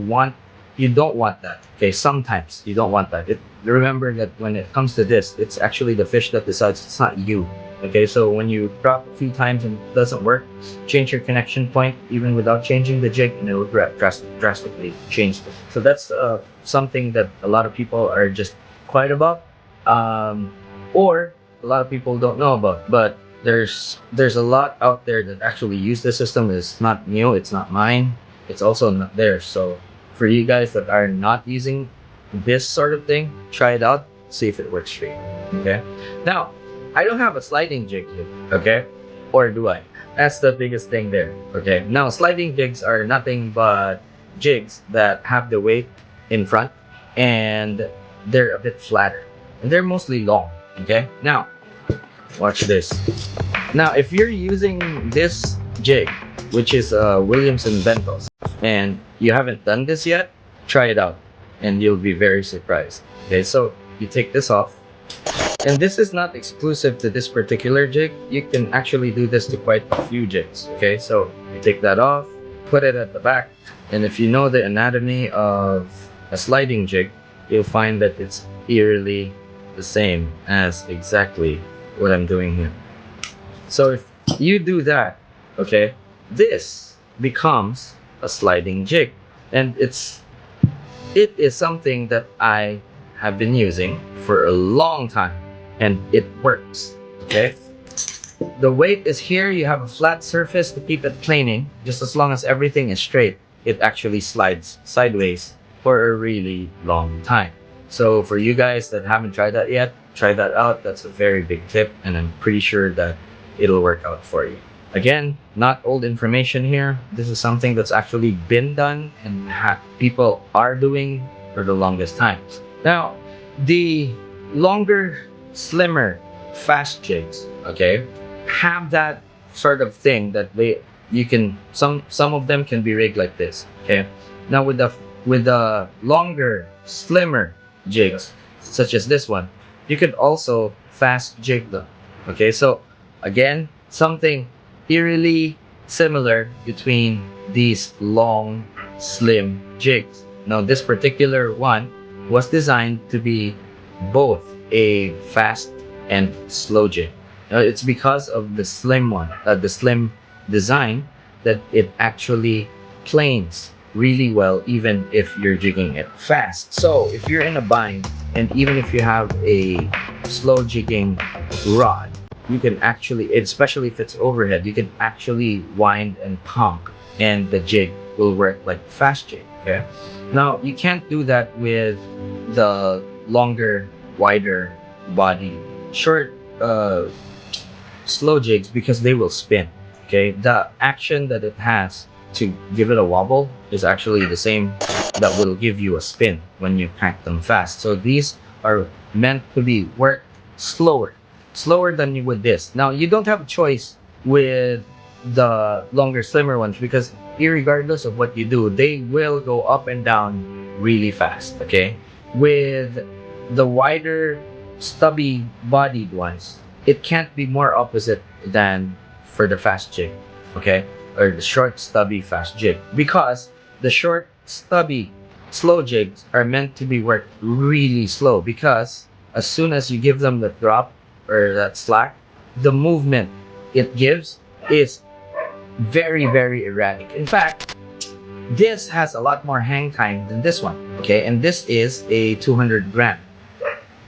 don't want that. Okay, sometimes you don't want that. Remember that when it comes to this, it's actually the fish that decides, it's not you. Okay, so when you drop a few times and it doesn't work, change your connection point even without changing the jig, and it will drastically change. So that's something that a lot of people are just quiet about, or a lot of people don't know about. But there's a lot out there that actually use the system. It's not new, it's not mine, it's also not theirs. So for you guys that are not using this sort of thing, try it out, see if it works for you. Okay, now I don't have a sliding jig here, okay? Or do I? That's the biggest thing there, okay? Now, sliding jigs are nothing but jigs that have the weight in front and they're a bit flatter. And they're mostly long, okay? Now, watch this. Now, if you're using this jig, which is Williamson Ventos, and you haven't done this yet, try it out and you'll be very surprised. Okay, so you take this off. And this is not exclusive to this particular jig. You can actually do this to quite a few jigs. Okay, so you take that off, put it at the back, and if you know the anatomy of a sliding jig, you'll find that it's eerily the same as exactly what I'm doing here. So if you do that, okay, this becomes a sliding jig, and it is something that I have been using for a long time, and it works. Okay, the weight is here. You have a flat surface to keep it planing. Just as long as everything is straight, it actually slides sideways for a really long time. So for you guys that haven't tried that yet, try that out. That's a very big tip, and I'm pretty sure that it'll work out for you. Again, not old information here. This is something that's actually been done and people are doing for the longest time. Now, the longer, slimmer, fast jigs, okay, have that sort of thing that you can some of them can be rigged like this. Okay, now with the longer, slimmer jigs, such as this one, you could also fast jig them. Okay, so again, something eerily similar between these long, slim jigs. Now, this particular one was designed to be both a fast and slow jig. It's because of the slim one, the slim design, that it actually planes really well even if you're jigging it fast. So if you're in a bind, and even if you have a slow jigging rod, you can actually, especially if it's overhead, you can actually wind and pump, and the jig will work like fast jig. Okay, now you can't do that with the longer, wider body short slow jigs because they will spin. Okay, the action that it has to give it a wobble is actually the same that will give you a spin when you crank them fast. So these are meant to be worked slower than you would this. Now, you don't have a choice with the longer, slimmer ones because irregardless of what you do, they will go up and down really fast. Okay, with the wider, stubby bodied ones, it can't be more opposite than for the fast jig. Okay, or the short, stubby, fast jig, because the short, stubby, slow jigs are meant to be worked really slow, because as soon as you give them the drop or that slack, the movement it gives is very, very erratic. In fact, this has a lot more hang time than this one. Okay, and this is a 200 gram.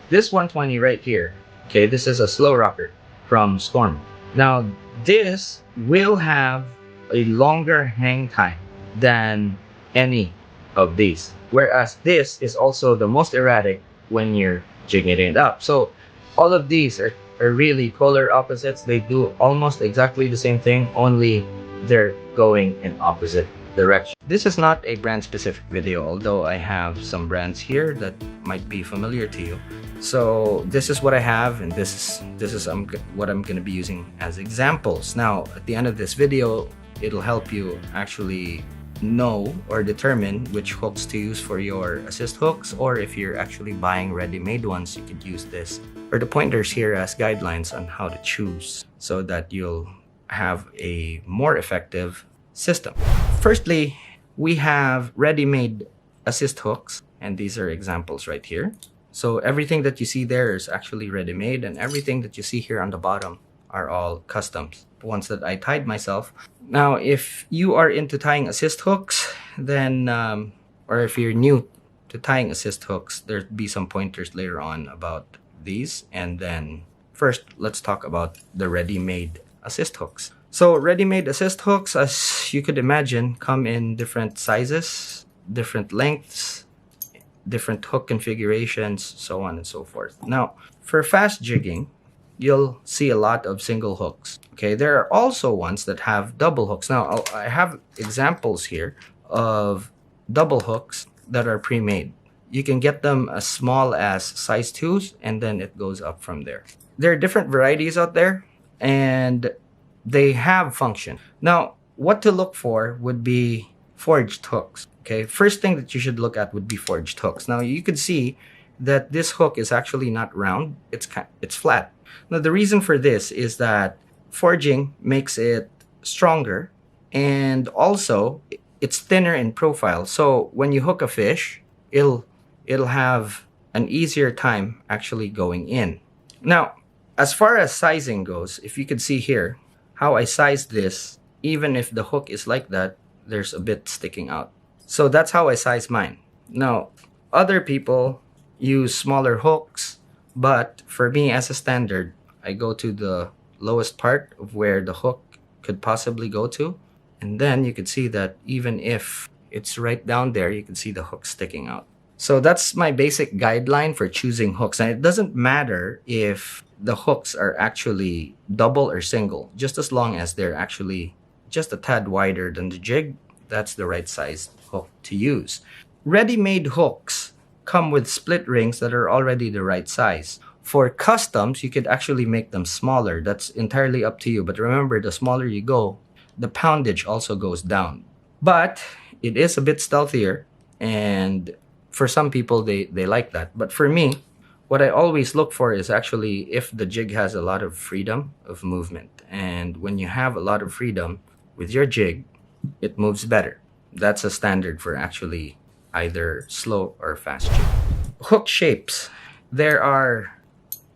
This 120 right here, okay, this is a slow rocker from Storm. Now, this will have a longer hang time than any of these. Whereas this is also the most erratic when you're jigging it up. So all of these are really polar opposites. They do almost exactly the same thing, only they're going in opposite direction. This is not a brand specific video, although I have some brands here that might be familiar to you. So this is what I have, and this is what I'm going to be using as examples. Now, at the end of this video, it'll help you actually know or determine which hooks to use for your assist hooks, or if you're actually buying ready-made ones, you could use this or the pointers here as guidelines on how to choose so that you'll have a more effective system. Firstly, we have ready-made assist hooks, and these are examples right here. So everything that you see there is actually ready-made, and everything that you see here on the bottom are all customs, ones that I tied myself. Now, if you are into tying assist hooks, then, or if you're new to tying assist hooks, there'll be some pointers later on about these. And then first, let's talk about the ready-made assist hooks. So ready-made assist hooks, as you could imagine, come in different sizes, different lengths, different hook configurations, so on and so forth. Now, for fast jigging, you'll see a lot of single hooks. Okay, there are also ones that have double hooks. Now, I have examples here of double hooks that are pre-made. You can get them as small as size 2s, and then it goes up from there. There are different varieties out there, and they have function. Now, what to look for would be forged hooks. Okay, first thing that you should look at would be forged hooks. Now, you could see that this hook is actually not round, it's flat. Now, the reason for this is that forging makes it stronger, and also it's thinner in profile. So when you hook a fish, it'll have an easier time actually going in. Now, as far as sizing goes, if you could see here how I sized this, even if the hook is like that, there's a bit sticking out. So that's how I size mine. Now, other people use smaller hooks, but for me as a standard, I go to the lowest part of where the hook could possibly go to. And then you could see that even if it's right down there, you can see the hook sticking out. So that's my basic guideline for choosing hooks. And it doesn't matter if the hooks are actually double or single, just as long as they're actually just a tad wider than the jig, that's the right size hook to use. Ready-made hooks come with split rings that are already the right size. For customs, you could actually make them smaller. That's entirely up to you. But remember, the smaller you go, the poundage also goes down. But it is a bit stealthier, and for some people, they like that. But for me, what I always look for is actually if the jig has a lot of freedom of movement. And when you have a lot of freedom with your jig, it moves better. That's a standard for actually either slow or fast jig. Hook shapes. There are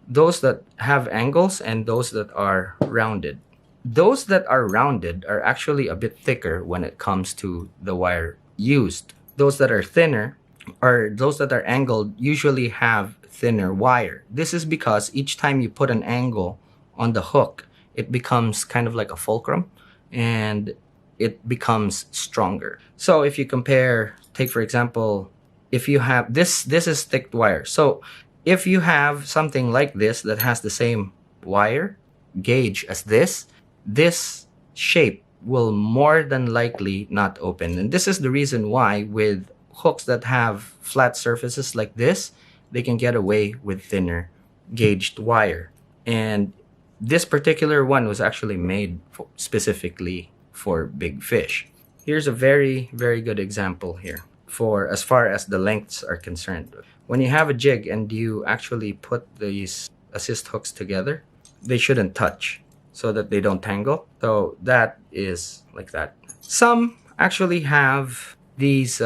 those that have angles and those that are rounded. Those that are rounded are actually a bit thicker when it comes to the wire used. Those that are thinner, or those that are angled, usually have thinner wire. This is because each time you put an angle on the hook, it becomes kind of like a fulcrum, and it becomes stronger. So if you compare, take for example, if you have this is thick wire. So if you have something like this that has the same wire gauge as this shape will more than likely not open. And this is the reason why with hooks that have flat surfaces like this, they can get away with thinner gauged wire. And this particular one was actually made specifically for big fish. Here's a very, very good example here for as far as the lengths are concerned. When you have a jig and you actually put these assist hooks together, they shouldn't touch so that they don't tangle. So that is like that. Some actually have these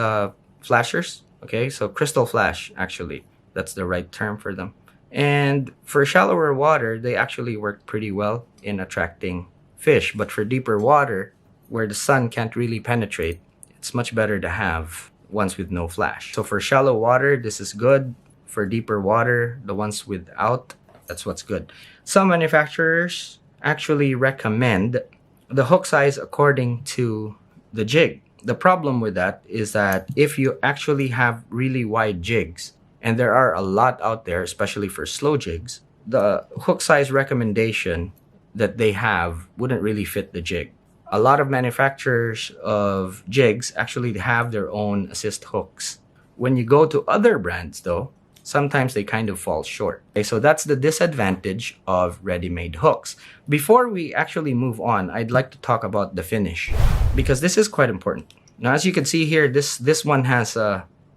flashers. Okay, so crystal flash, actually, that's the right term for them. And for shallower water, they actually work pretty well in attracting fish. But for deeper water, where the sun can't really penetrate, it's much better to have ones with no flash. So for shallow water, this is good. For deeper water, the ones without, that's what's good. Some manufacturers actually recommend the hook size according to the jig. The problem with that is that if you actually have really wide jigs, and there are a lot out there, especially for slow jigs, the hook size recommendation that they have wouldn't really fit the jig. A lot of manufacturers of jigs actually have their own assist hooks. When you go to other brands though, sometimes they kind of fall short. Okay, so that's the disadvantage of ready-made hooks. Before we actually move on, I'd like to talk about the finish, because this is quite important. Now, as you can see here, this one has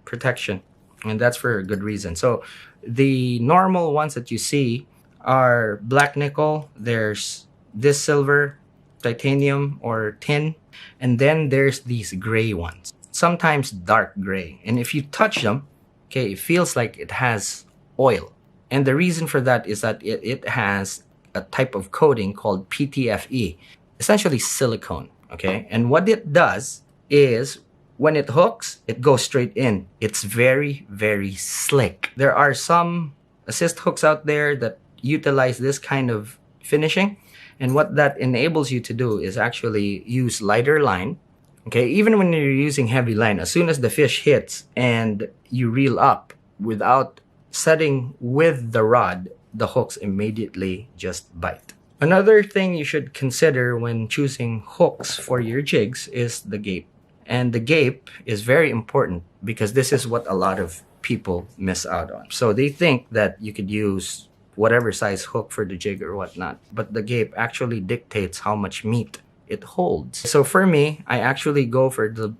protection, and that's for a good reason. So the normal ones that you see are black nickel, there's this silver, titanium or tin, and then there's these gray ones, sometimes dark gray. And if you touch them, okay, it feels like it has oil. And the reason for that is that it has a type of coating called PTFE, essentially silicone, okay? And what it does is when it hooks, it goes straight in. It's very, very slick. There are some assist hooks out there that utilize this kind of finishing. And what that enables you to do is actually use lighter line. Okay, even when you're using heavy line, as soon as the fish hits and you reel up without setting with the rod, the hooks immediately just bite. Another thing you should consider when choosing hooks for your jigs is the gape. And the gape is very important because this is what a lot of people miss out on. So they think that you could use whatever size hook for the jig or whatnot, but the gape actually dictates how much meat it holds. So for me, I actually go for the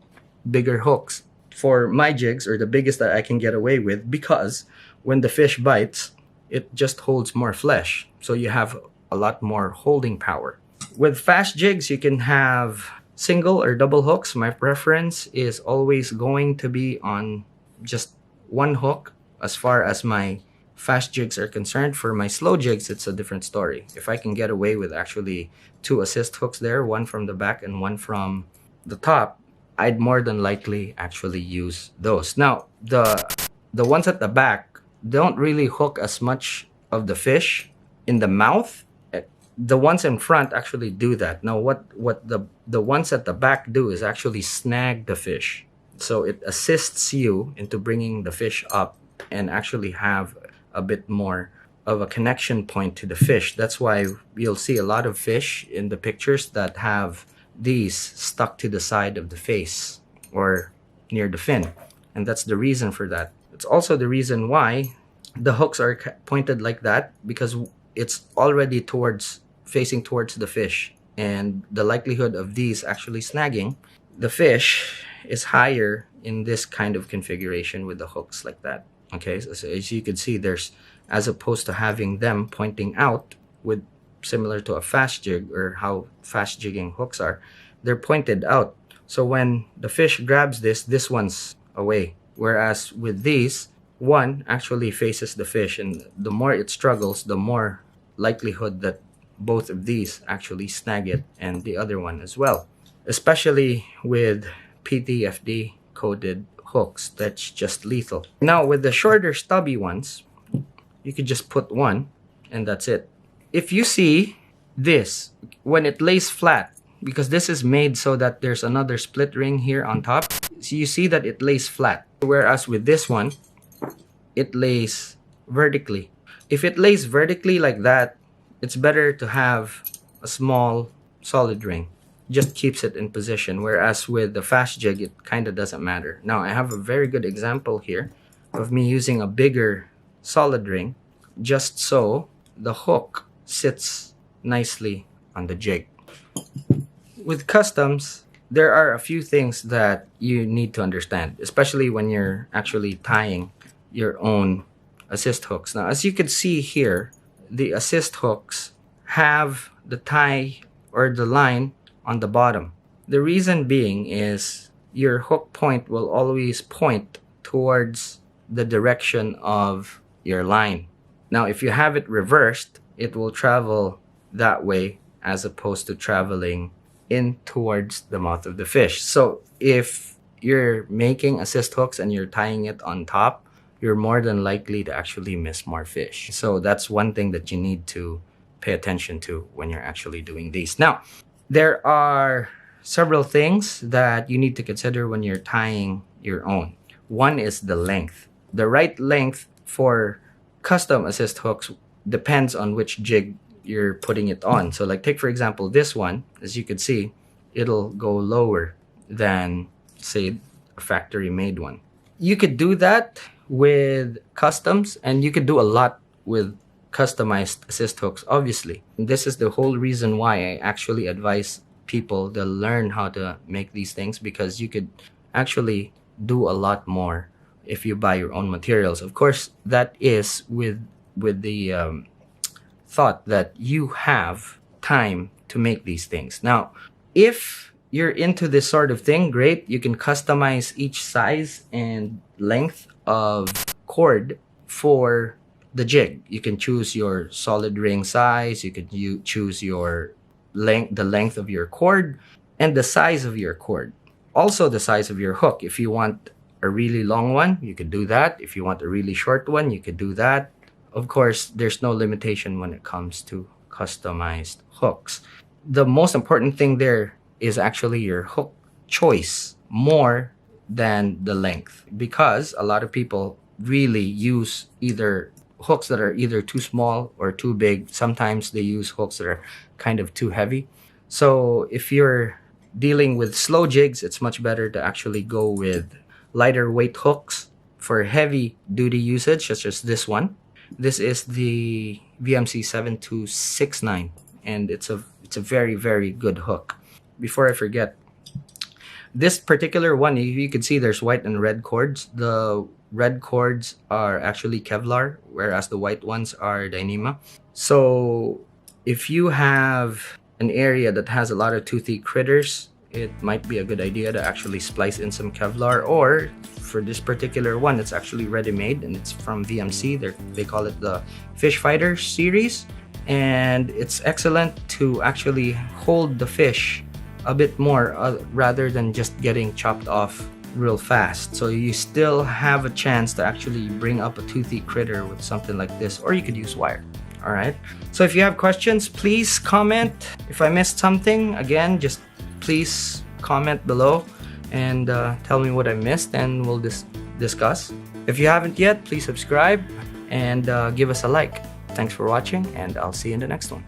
bigger hooks for my jigs, or the biggest that I can get away with, because when the fish bites, it just holds more flesh. So you have a lot more holding power. With fast jigs, you can have single or double hooks. My preference is always going to be on just one hook as far as my fast jigs are concerned. For my slow jigs, it's a different story. If I can get away with actually 2 assist hooks there, one from the back and one from the top, I'd more than likely actually use those. Now, the ones at the back don't really hook as much of the fish in the mouth. The ones in front actually do that. Now, what the ones at the back do is actually snag the fish. So it assists you into bringing the fish up and actually have a bit more of a connection point to the fish. That's why you'll see a lot of fish in the pictures that have these stuck to the side of the face or near the fin. And that's the reason for that. It's also the reason why the hooks are pointed like that, because it's already facing towards the fish. And the likelihood of these actually snagging the fish is higher in this kind of configuration with the hooks like that. Okay, so as you can see, there's, as opposed to having them pointing out with similar to a fast jig or how fast jigging hooks are, they're pointed out. So when the fish grabs this one's away. Whereas with these, one actually faces the fish, and the more it struggles, the more likelihood that both of these actually snag it and the other one as well. Especially with PTFD coated hooks, that's just lethal. Now with the shorter stubby ones, you could just put one and that's it. If you see this, when it lays flat, because this is made so that there's another split ring here on top, so you see that it lays flat. Whereas with this one, it lays vertically. If it lays vertically like that, it's better to have a small solid ring. Just keeps it in position. Whereas with the fast jig, it kind of doesn't matter. Now I have a very good example here of me using a bigger solid ring, just so the hook sits nicely on the jig. With customs, there are a few things that you need to understand, especially when you're actually tying your own assist hooks. Now, as you can see here, the assist hooks have the tie or the line on the bottom. The reason being is your hook point will always point towards the direction of your line. Now, if you have it reversed, it will travel that way as opposed to traveling in towards the mouth of the fish. So if you're making assist hooks and you're tying it on top, you're more than likely to actually miss more fish. So that's one thing that you need to pay attention to when you're actually doing these. Now, there are several things that you need to consider when you're tying your own. One is the length. The right length for custom assist hooks depends on which jig you're putting it on. So like take for example this one, as you can see, it'll go lower than say a factory made one. You could do that with customs, and you could do a lot with customized assist hooks, obviously. And this is the whole reason why I actually advise people to learn how to make these things, because you could actually do a lot more if you buy your own materials. Of course, that is with the thought that you have time to make these things. Now, if you're into this sort of thing, great. You can customize each size and length of cord for the jig. You can choose your solid ring size. You could choose your length, the length of your cord, and the size of your cord. Also, the size of your hook. If you want a really long one, you could do that. If you want a really short one, you could do that. Of course, there's no limitation when it comes to customized hooks. The most important thing there is actually your hook choice more than the length, because a lot of people really use either hooks that are either too small or too big. Sometimes they use hooks that are kind of too heavy. So if you're dealing with slow jigs, it's much better to actually go with lighter weight hooks for heavy duty usage, such as this one. This is the VMC 7269, and it's a very, very good hook. Before I forget, this particular one, you can see there's white and red cords. The red cords are actually Kevlar, whereas the white ones are Dyneema. So if you have an area that has a lot of toothy critters, it might be a good idea to actually splice in some Kevlar. Or for this particular one, it's actually ready-made, and it's from VMC. They call it the Fish Fighter series, and it's excellent to actually hold the fish a bit more rather than just getting chopped off real fast. So you still have a chance to actually bring up a toothy critter with something like this, or you could use wire. All right, so if you have questions, please comment. If I missed something, again, just please comment below and tell me what I missed, and we'll discuss. If you haven't yet, please subscribe and give us a like. Thanks for watching, and I'll see you in the next one.